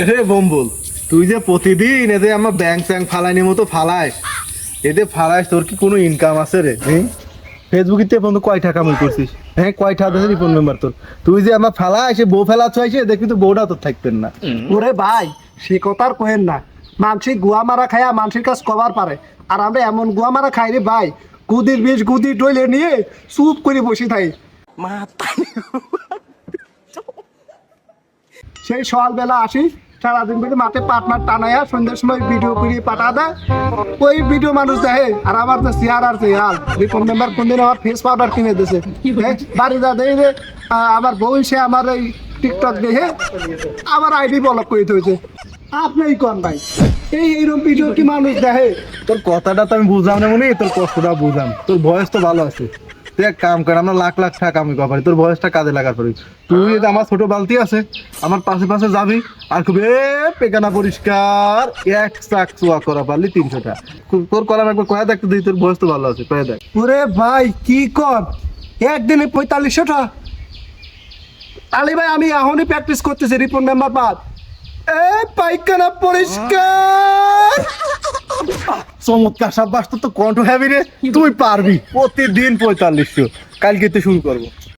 রে বম্বল, তুই যে প্রতিদিন এদের আমার ব্যাংক ট্যাঙ্ক ফালাইনি মতো ফালাইস, এদের ফালাইস, তোর কি কোনো ইনকাম আছে রে? ফেসবুকে পর্যন্ত কয় টাকা কামাই করছিস? হ্যাঁ, কয় টাকা দেশের রিপোর্ট মেম্বার তোর? তুই যে আমার ফালাইস, বউ ফেলাচ্ছ হয়েছে, দেখবি তো বউটা তোর থাকতেন না। ওরে ভাই, সে কথা আর কহেন না। মানসিক গুয়া মারা খায়া মানুষের কাজ কবার পারে, আর আমরা এমন গুয়া মারা খাই রে ভাই, গুদির বিষ গুদি ডইলে নিয়ে চুপ করে বসে থাকি। সেই সকালবেলা আসি, সারাদিন ধরে মাঠে পাটনার টানাইয়া সন্ধ্যার সময় ভিডিও করে পাঠা দেয়। ওই ভিডিও মানুষ দেখে, আর আমার তো চেয়ার আর চেয়ার রিপোর্ট মেম্বার কোনদিন আমার ফেস পাউডার কিনে দিয়েছে। বাড়ি যা দেখে যে আমার বউ সে আমার এই টিকটক দেখে আমার আইডি ব্লক করে দিয়েছে। আপনিই কোন ভাই, এইরকম ভিডিও কি মানুষ দেখে? তোর কথাটা তো আমি বুঝলাম না, মনে তোর কষ্টটা বুঝলাম। তোর ভয়েস তো ভালো আছে, তুই এক কাম কর, আমরা লাখ লাখ টাকা আমি পারি, তোর ভয়েসটা কাজে লাগার পরে তুই যদি আমার ছোট বালতি আছে, আমার পাশে পাশে যাবি, আর খুব পেকানা পরিষ্কার এক চাক চোয়া করা পারলি 300 টাকা তোর করার একবার কয়া দেখ, তুই তোর ভয়েস তো ভালো আছে, কয়া দেখ। ওরে ভাই কি কর, একদিনে 4500 টাকা? আলি ভাই, আমি এখনই প্র্যাকটিস করতেছি রিপোর্ট মেম্বার বাদ। পায়খানা পরিষ্কার। চমৎকার, সাব্বাস, তোর তো কণ্ঠ হ্যাভি রে, তুই পারবি। প্রতিদিন 4500, কালকে তো শুরু করবো।